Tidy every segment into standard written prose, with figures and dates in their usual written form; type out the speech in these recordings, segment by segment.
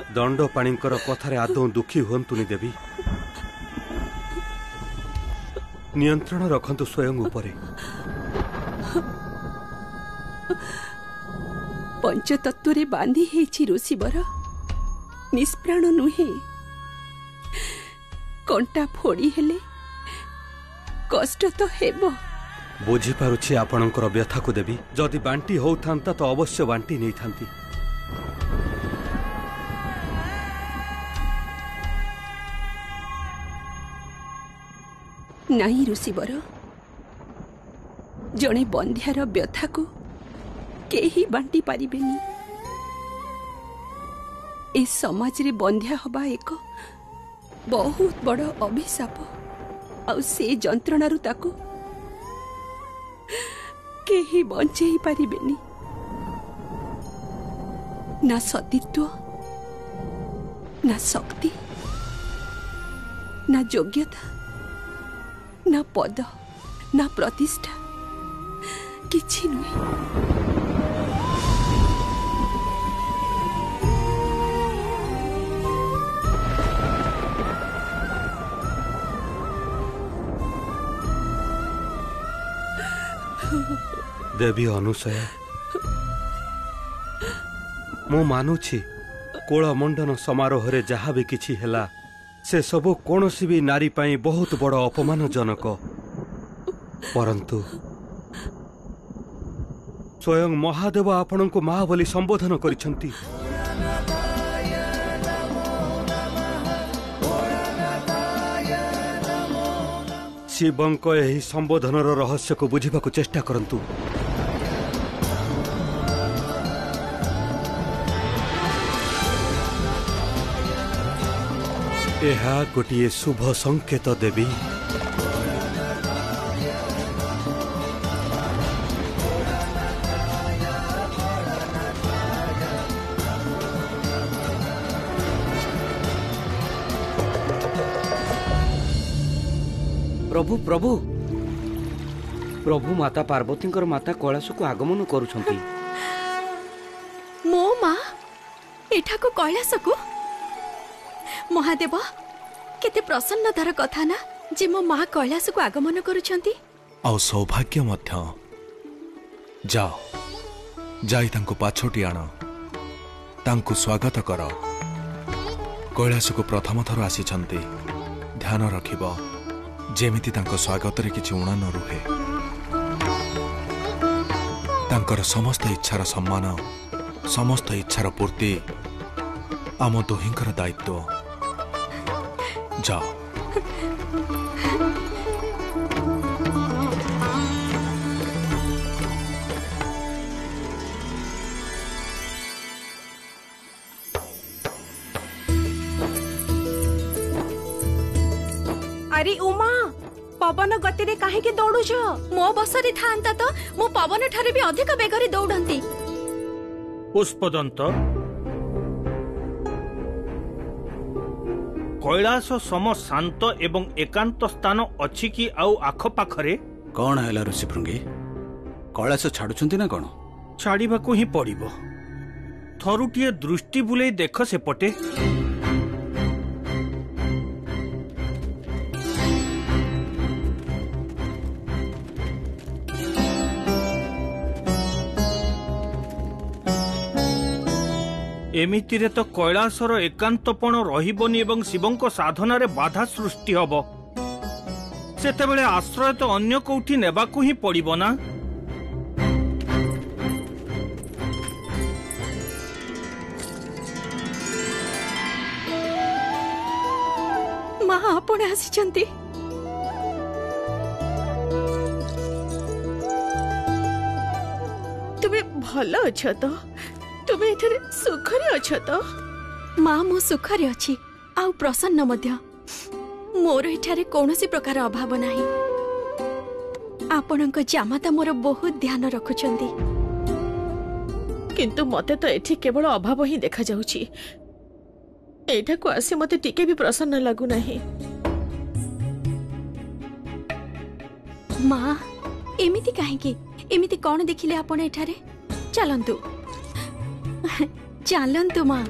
दंडपाणींकर कथारे आदौ दुखी हुंतुनी देवी। नियंत्रण रखंतु स्वयं उपरे। पंचतत्व रे बांधी हेछि ऋषिवर, निष्प्राण नुहे। कंटा फोड़ी हेले कष्ट तो हेबो। बुझी पारुछि आपणकर व्यथा को देवी। जदि बांटी होउथांता तो अवश्य बांटी नहीं थांती। नहीं ऋषिवर, जड़े बंध्यार व्यथा को केही बांटी पारिबेनी। ए समाज रे बंध्या हबा एक बहुत बड़ अभिशाप। आउ से जंत्रणारु ताको केही बंचेई पारिबेनी। ना सतीत्व, ना शक्ति, ना योग्यता, ना पद, ना प्रतिष्ठा, किछि नुहे। देवी अनुसया, मु मानुछि कोलमंडन समारोह रे जहा भी किछि हेला से सबु कोनोसी भी नारी पाई बहुत बड़ अपमानजनक। परंतु स्वयं महादेव आपणको मां बोली संबोधन करिसंती। शिवंको एही संबोधनर रहस्य को बुझिबाकु चेष्टा करंतु। एहा गोटिए शुभ संकेत देवी। प्रभु प्रभु प्रभु माता पार्वती माता कैलाश को आगमन करुछंती। मो माँ एठा को कैलाश को महादेव केते प्रसन्नतार कथा ना जे मो माँ कैलाश को आगमन करुछंती। आ सौभाग्य मध्य। जाओ जाई तांको पाछोटी आण, तांको स्वागत कर। कैलाश को प्रथम थर आसीछंती। ध्यान रखिबो जेमिति तांको स्वागत रे किछि उणा न रुहे। तांकर समस्त इच्छार सम्मान, समस्त इच्छार पूर्ति आम दुहिंकर दायित्व। जाओ। अरे उमा, पवन गति रे काहे के दौड़ुछ? मो बसरे थांता तो मो पवन ठारे भी अधिक बेगरे दौड़ंती। पुष्पदंत, कैलाश सम शांत एवं एकांत स्थान अछि कि आउ आख पाखरे? कौन है ऋषिभृंगी? कैलाश छाड़ुछंती ना कौन? छाड़िबाकू ही पड़िबो। थरुटिए दृष्टि बुलेई देख सेपटे। एमितिरे तो कैलाशर एकांतपण रहिबनी एवं शिवंको साधनारे बाधा सृष्टि हबो। सेतेबेले आश्रय तो अन्य कोठी नेबाकू ही पड़िबो ना। माँ आपण आसीचंती। तुमे भलो अछ तो? तुमे एथरे सुखरे अछ तो? माँ मो सुखरे अछि आउ प्रसन्न मध्य। मोर एठारे कौनसी प्रकार अभाव नाही। आपणक जामाता मोर बहुत ध्यान रखुचंती। किंतु मते तो एठी केवल अभाव ही देखा जाउची। एठा को आसी मते टिके भी प्रसन्न लागु नाही। माँ एमिति काहेकि एमिति कौन देखिले आपण एठारे? चलंतु चलंतु माँ।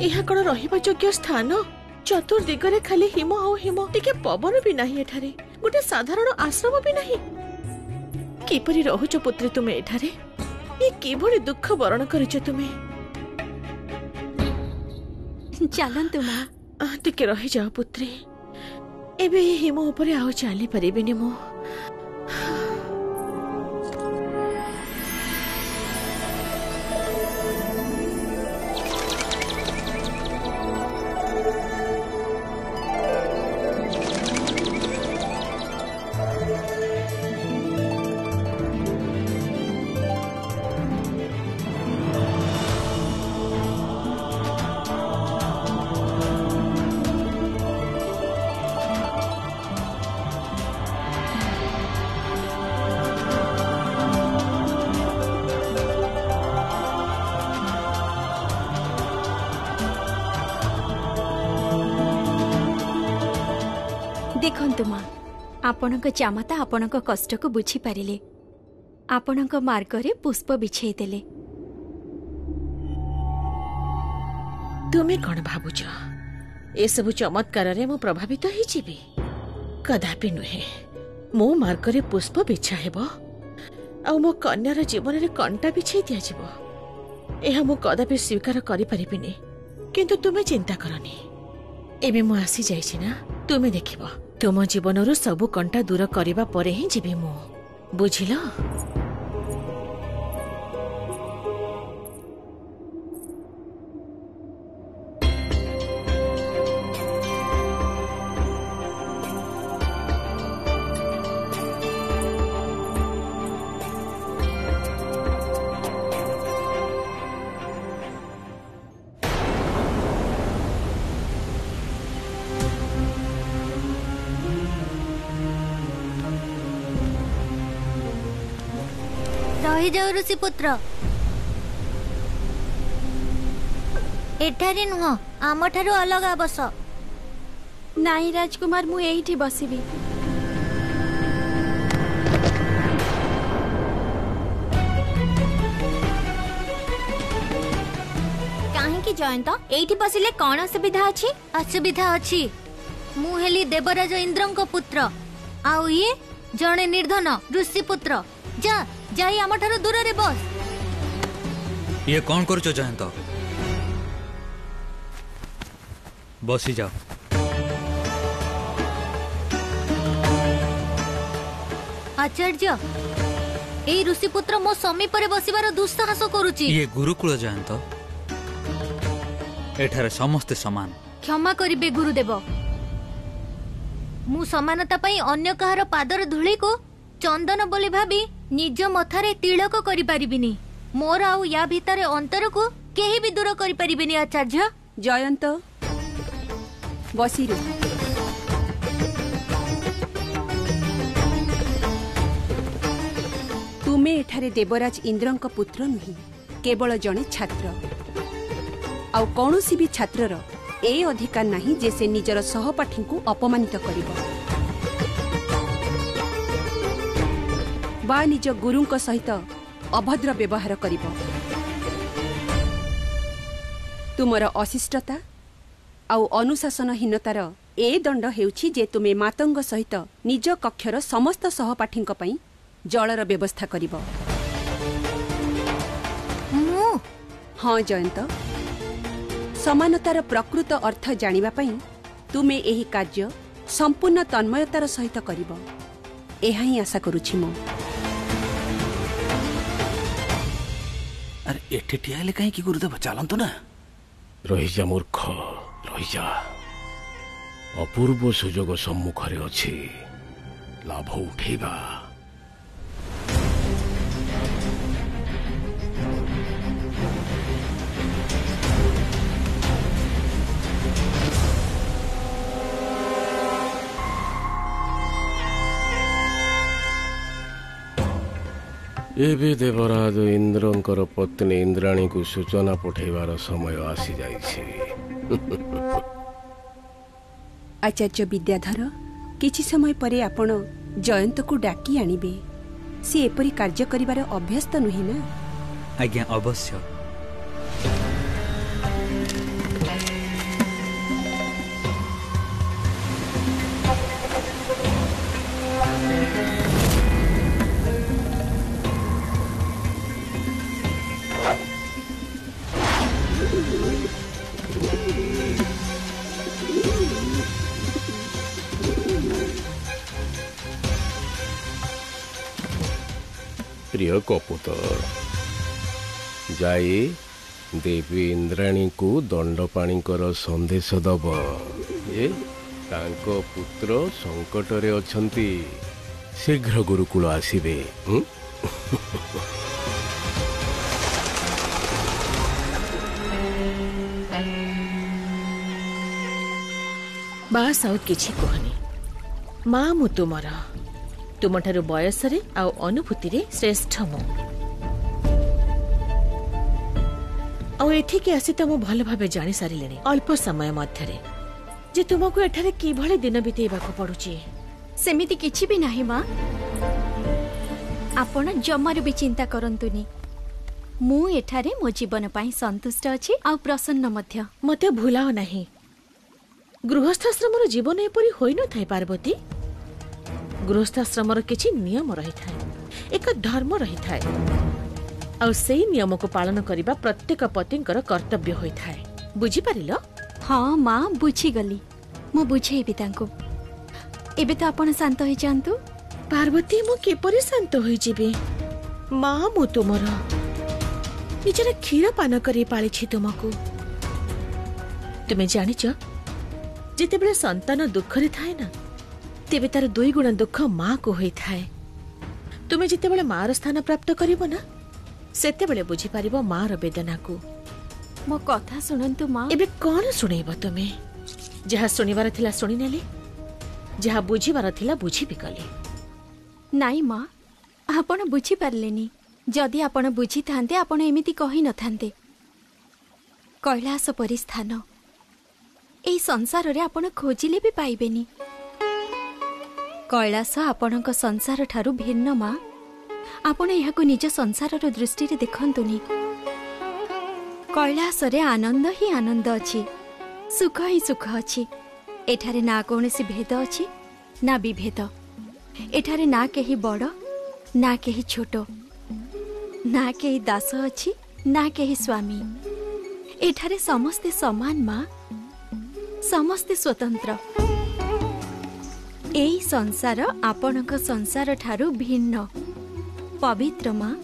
यहाँ कौन रहिबा योग्य स्थान? चतुर्दिगरे खाली हिम आउ हिम, टिके पवन भी नाही एठारे, गोटे साधारण आश्रम भी नाही। किपरि रहुच पुत्री तुमे एठारे? ये किभଳି दुख बरण करिछ तुमे? चलंतु माँ। टिके रहि जाओ पुत्री, एबे हिम ऊपर आउ चली परिबिनी मु। देखंतु माँ, आपणक जामाता आपणक कष्ट को बुझी पारिले, आपणक मार्गरे पुष्प बिछाई देले। तुमे कौन भावुच ए सब चमत्कार रे मु प्रभावित ही जीवी? कदापि नुहे। मो मार्गरे पुष्प बिछा हेबो आ मो कन्यार जीवन रे कंटा बिछाई दिया जीवो, एहा मु कदापि स्वीकार करि परिबिनी। किंतु तुमे चिंता करनी, एबे मु आसी जाइछि ना, तुमे देखिबो तुम जीवन सबु कंटा दूर करने पर ही जीवी मु, बुझिल? रही जाओ ऋषि पुत्र, एठारे नुह, आम ठारू अलग बस। नाई राजकुमार, मु एठी बसिबी। काहेकि जयंत, एठी बसिले कौन असुविधा अछि? असुविधा अछि, मु हेली देवराज इंद्रंक पुत्र, आउ ये जणे निर्धन ऋषि पुत्र। जा जाई आम ठारू दूर रे बस। ये कौन करूचो जयंत? बसी जाओ। आचार्य, ए ऋषि पुत्र मो समीप रे बसिबार दुस्साहस करूची। ये गुरुकुल जयंत, एठारे समस्ते समान। क्षमा करिबे गुरुदेव, मु समानता पई अन्य कहार पादर धूली को चंदन बोली भाबी निज मथारे तिलक करि परिबिनी। मोर आउ या भितरे अंतर को केही भी दूर करि परिबिनी। आचार्य जयंत बसिरु। तुमे एठारे देवराज इंद्रंक पुत्र नुही, केवल जणे छात्र। आउ कौनसी भी छात्रर ए अधिकार नाही जे से निजर सहपाठी को अपमानित करिबो बा निज गुरुंक सहित अभद्र व्यवहार करिबो। तुमर अशिष्टता आउ अनुशासनहीनतार ए दंड हेउछि जे तुमे मातंग सहित निज कक्षर समस्त सहपाठींक पई जलर व्यवस्था करिबो। हाँ जयंत, समानतार प्रकृत अर्थ जानिबा पई तुमे एही कार्य संपूर्ण तन्मयतार सहित करिबो, एहा ही आशा करूछि मो। अरे एठी ठियाले कहीं कि गुरुदेव चलंतु ना। रही जा मूर्ख, रही जा। अपूर्व सुजोग सम्मुखरे अछि, लाभ उठेबा। एबे देवराज इंद्रंकर पत्नी इंद्राणी को सूचना पठेबार समय आसी जाइछे। आचार्य विद्याधर किछि समय परे आपण जयंत को डाकी आनिबे। सी एपरी कार्य करिवार अभ्यस्त नुही ना। आज्ञा अवश्य। प्रिय कपुतर जाई देवी इंद्राणी को दंडपाणीकर संदेश दब जे तांको पुत्र संकट रे अछंती, शीघ्र गुरुकुल आसीबे। बास आउ किछि कहनी माँ मु तुमर तुमठारु बयसरे आउ अनुभूति श्रेष्ठ मु आउ एठिके आसी तो मु भल भाबे जानि सारिलेनी अल्प समय मध्यरे जे तुमको एठारे किभଳି दिन बितेइबाको पडुची। सेमिति किछि भी नाही माँ, आपण जमारु भी चिंता करंतुनी। मु एठारे मो जीवन पाई संतुष्ट अछि आ प्रसन्न मध्य। मते भुलाओ नाही गृहस्थाश्रमर जीवन एपरि होई न थाई पार्वती। गृहस्थाश्रमर किछि नियम रही थाए, एक धर्म रही थाए आ सेई नियम को पालन करिबा प्रत्येक पतिंकर कर्तव्य होई थाए। बुझी पारिलो? हाँ माँ बुझी गली, मु बुझेबी तांको। एबे तो आपण शांत होई जांतु। पार्वती मु केपरि शांत होई जिबे? माँ मु तुमर निजर क्षीर पान करी पाली छी तुमको। तुमे जानिच जेतेबेले संतान दुखरे थाए ना तेबे तार 2 गुण दुख माँ को होई थाए। तुमे जेतेबेले मार स्थान प्राप्त करिवो ना सेतेबेले बुझी पारिबो मार वेदना को। मो कथा सुनंतु माँ। एबे कोन सुनेइबो तुमे? जहा सुनिबार थिला सुनि नेली, जहा बुझीबार थिला बुझी भी कली। नाई माँ, आपण बुझी पारलेनी। जदि आपण बुझी थांते आपण एमिति कहि न थांते। कैलास परि स्थान एई संसार रे आपण खोजिले भी पाइबेनी। कैलास आपणक संसार ठारू भिन्न माँ। आपण एहाकु निज संसार रो दृष्टि रे देखंतुनी। कैलास रे आनंद ही आनंद अछि, सुख ही सुख अछि। एठारे ना कोनोसी भेद अछि ना विभेद। एठारे ना केही बड़ ना केही छोट, ना केही दास अछि ना केही स्वामी। एठारे समस्ते समान माँ, समस्ते स्वतंत्र। एई संसार आपणक संसार ठारू भिन्न पवित्र माँ।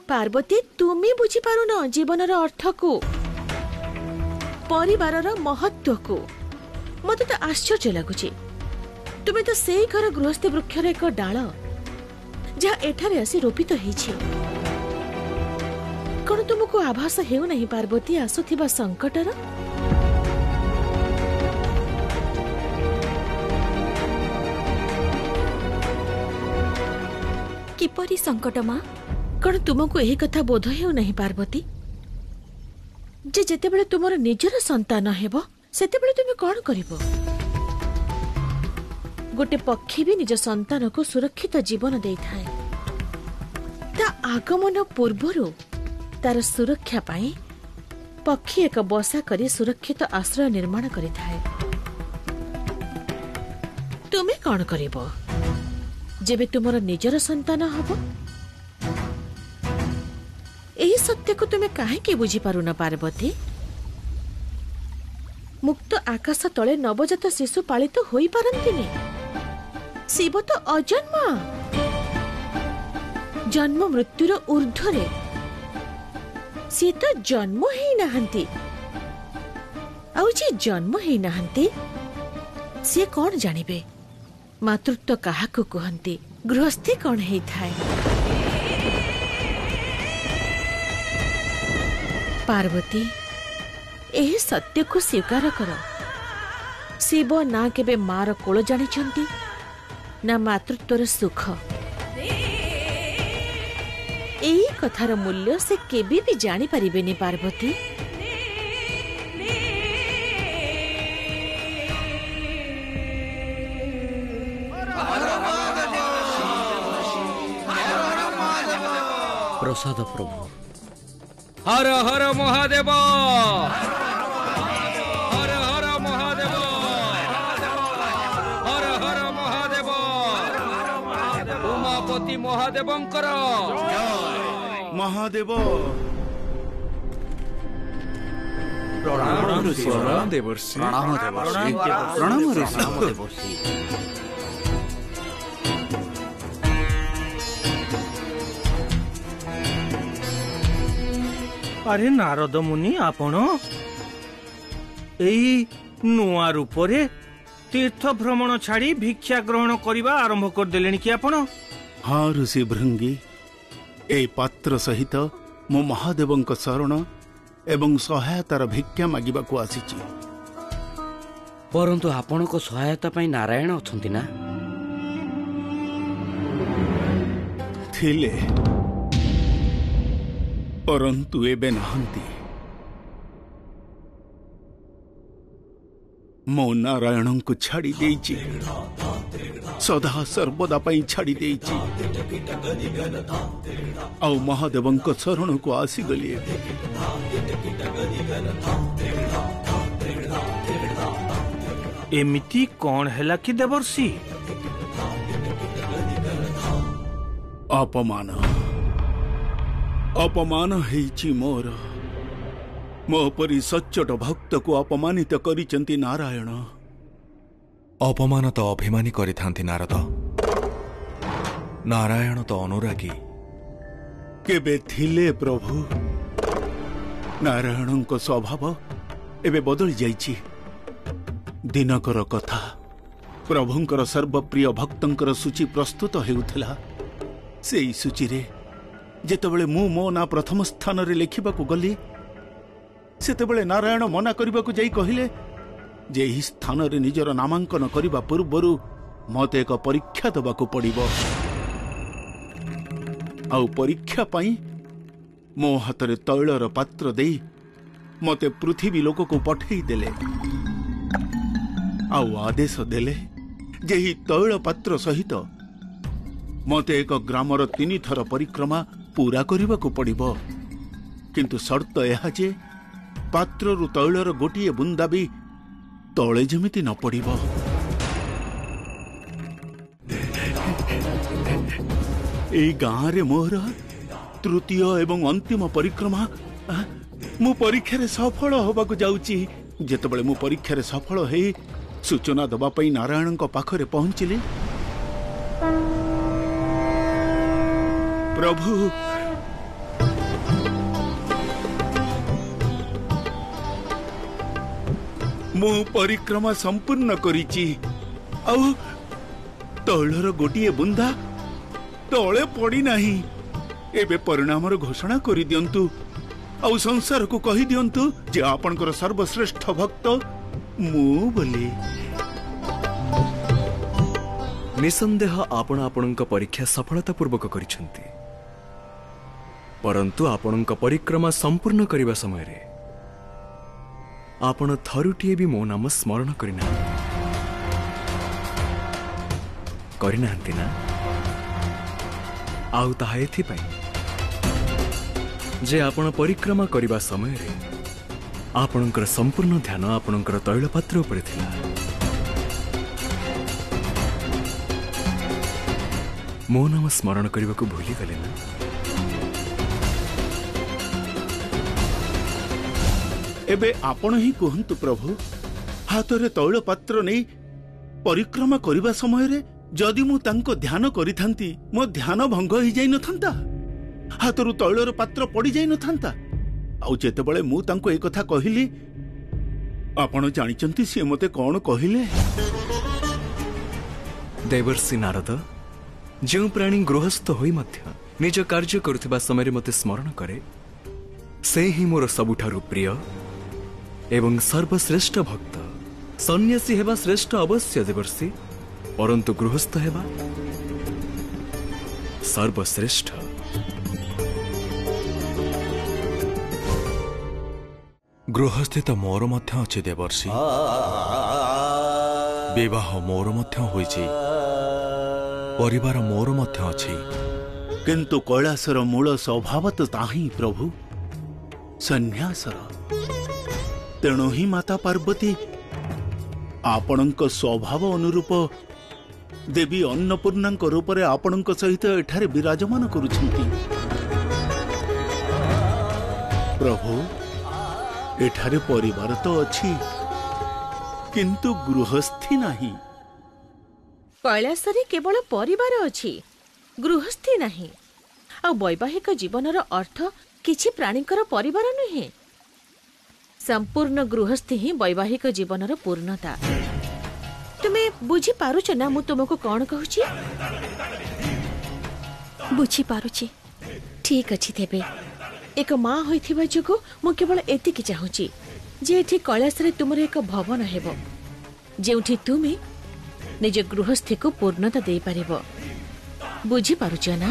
पार्वती तुमी बुझी पारु न जीवनर अर्थ को, परिवारर महत्व को। मते तो आश्चर्य लागुची। तुमे तो सेई घर गृहस्थी वृक्षर एक डाल जहा एठारे आसी रोपित हेछि। कोन तुमको आभास हेउ नहीं पार्वती आसुथिबा संकटर? किपरि संकट माँ? कौन तुमको यही कथा बोध हेउ नहीं पार्वती जे जेतेबेले तुमर निजर संतान हेबो सेतेबेले तुमे कौन करिवो? गोटे पक्षी भी निज संतान को सुरक्षित जीवन देई थाए। ता आगमन पूर्वरु तार सुरक्षा पाई पक्षी एक बसा करी सुरक्षित आश्रय निर्माण करि थाए। तुमे कौन करिवो जेबे तुमर निजर संतान हबो? एही सत्य को तुमे काहे के बुझी पारु न पार्वती? मुक्त आकाश तले नवजात शिशु पालित होई पारंतिनी। शिव तो अजन्मा, जन्म मृत्युर ऊर्ध्वरे। सी तो जन्म ही नहंती। आउ जे जन्म ही नहंती सी कौन जानिबे मातृत्व काहाकु कहंती, गृहस्थी कौन हेई थाए? पार्वती एही सत्य को स्वीकार कर। शिव ना केबे मार कोल जानिछंती ना मातृत्वर सुख। एई कथार मूल्य से केबे भी जानी परिबेनी पार्वती। प्रसाद प्रभु। हर हर महादेव, हर हर महादेव, हर हर महादेव, उमापति महादेवंकर महादेव। प्रणाम देवर्षि। प्रणाम देवर्षि। प्रणाम देवर्षि। अरे नारद मुनि आपण एई नुआ रूपरे तीर्थ भ्रमण छाड़ी भिक्षा ग्रहण करने आरंभ कर देलेनी कि आपण? हाँ ऋषि भृंगी, ए पात्र सहित मो महादेवंक शरण एवं सहायतार भिक्षा मागिबाकू आसीची। परंतु आपनको सहायता पाई नारायण अछंती ना? थिले परंतु एबे नहंती। मो नारायण को छाड़ी देइची, सदा सर्वदा पाई छाड़ी देइची। आउ महादेवंक शरण को आसी गली। एमिति कौन हैला कि देवर्षि? अपमान अपमान हेची मोर। मो परी सच्चट भक्त को अपमानित करिचंती नारायण। अपमान तो अभिमानी करिथांती नारद, नारायण तो अनुरागी। केबे थिले प्रभु? नारायण को स्वभाव एबे बदली जाइछि। दिनकर कथा प्रभुंकर सर्वप्रिय भक्तंकर सूची प्रस्तुत हेउथला। सेई सूची रे जेतेबेले मु मो ना प्रथम स्थान रे लिखिबाकू गली, सेतेबेले नारायण मना करिबाकू जाई कहिले जे एही स्थान रे निजर नामांकन करिबा पूर्वरु मते एक परीक्षा दबाकू पड़िबो। आउ परीक्षा पाई मो हातरे तैलर पात्र देई मते पृथ्वी लोक को पठेई देले। आउ आदेश देले जे ही तैल पात्र सहित मते एक ग्रामर 3 थर परिक्रमा पूरा करने पड़िबो। किंतु शर्त यह जे पात्र रु तैलर गोटिए बुंदा भी तले जमिति न पड़िबो। एई गाँ रे मोर तृतीय एवं अंतिम परिक्रमा। मु परीक्षा रे सफल होबाकू जाउची। जेतेबेले मु परीक्षा रे सफल हे सूचना दबा पई नारायण को पाखरे पहुंचिली। प्रभु मु परिक्रमा संपूर्ण करिची। आउ तैलर गोटिए बुंदा तले पड़ी नाही। एबे परिणामर घोषणा करि दियंतु। आउ संसार को कहि दियंतु जे आपनकर सर्वश्रेष्ठ भक्त मु बोली। निसंदेह आपण आपणक परीक्षा सफलता पूर्वक करिसंती, परंतु आपणक परिक्रमा संपूर्ण करिबा समय रे आपण थरुटिए भी मो नाम स्मरण करिनांती ना? आउ ताहा एथिपाई जे आपण परिक्रमा करिबा समय रे आपणकर संपूर्ण ध्यान आपणकर तैलपात्र उपरे थिला। मो नाम स्मरण करने को भूली गले ना? एबे आपण ही कहंतु प्रभु, हाथरे तैल पात्र नहीं परिक्रमा करिबा समय रे जदि मु तांको ध्यान करिथांती मो ध्यान भंग हो जाई नथांता, हाथरु तैलर पात्र पड़ी जाई नथांता। आउ जेतेबेले मु तांको ए कथा कहिली आपण जानिचंती से मते कोन कहिले? देवर्षि नारद, जो प्राणी गृहस्थ होई मध्य निज कार्य करुथिबा समय मते स्मरण करे से ही मोर सबुठारु प्रिय एवं सर्वश्रेष्ठ भक्त। सन्यासी हेबा श्रेष्ठ अवश्य देवर्षि, परंतु गृहस्थ हेबा सर्वश्रेष्ठ। ଗୃହସ୍ଥି ତ ମୋର ମଧ୍ୟ ଅଛି ଦେବର୍ଷି। ବିବାହ ମୋର ମଧ୍ୟ ହୋଇଛି, ପରିବାର ମୋର ମଧ୍ୟ ଅଛି। କିନ୍ତୁ କୈଳାସର ମୂଳ ସ୍ୱଭାବ ତ ତାହିଁ ପ୍ରଭୁ, ସନ୍ନ୍ୟାସର। ତେଣୁ ହିଁ ମାତା ପାର୍ବତୀ ଆପଣଙ୍କ ସ୍ୱଭାବ ଅନୁରୂପ ଦେବୀ ଅନ୍ନପୂର୍ଣ୍ଣାଙ୍କ ରୂପରେ ଆପଣଙ୍କ ସହିତ ଏଠାରେ ବିରାଜମାନ କରୁଛନ୍ତି। ପ୍ରଭୁ, ଏଠାରେ ପରିବାର ତ ଅଛି, କିନ୍ତୁ ଗୃହସ୍ଥି ନାହିଁ। କୈଳାସରେ କେବଳ ପରିବାର ଅଛି, ଗୃହସ୍ଥି ନାହିଁ। ଆଉ ବୈବାହିକ ଜୀବନର ଅର୍ଥ କିଛି ପ୍ରାଣୀଙ୍କର ପରିବାର ନୁହେଁ। ସମ୍ପୂର୍ଣ୍ଣ ଗୃହସ୍ଥି ହିଁ ବୈବାହିକ ଜୀବନର ପୂର୍ଣ୍ଣତା। ତୁମେ ବୁଝିପାରୁଛ ନା ମୁଁ ତୁମକୁ କଣ କହୁଛି? ବୁଝିପାରୁଛି। ଠିକ୍ ଅଛି ତେବେ ଏକ ମା ହୋଇଥିବା ଯୋଗୁଁ ମୁଁ କେବଳ ଏତିକି ଚାହୁଁଛି ଯେ ଏଠି କୈଳାସରେ ତୁମର ଏକ ଭବନ ହେବ, ଯେଉଁଠି ତୁମେ ନିଜ ଗୃହସ୍ଥିକୁ ପୂର୍ଣ୍ଣତା ଦେଇପାରିବ। ବୁଝିପାରୁଛ ନା?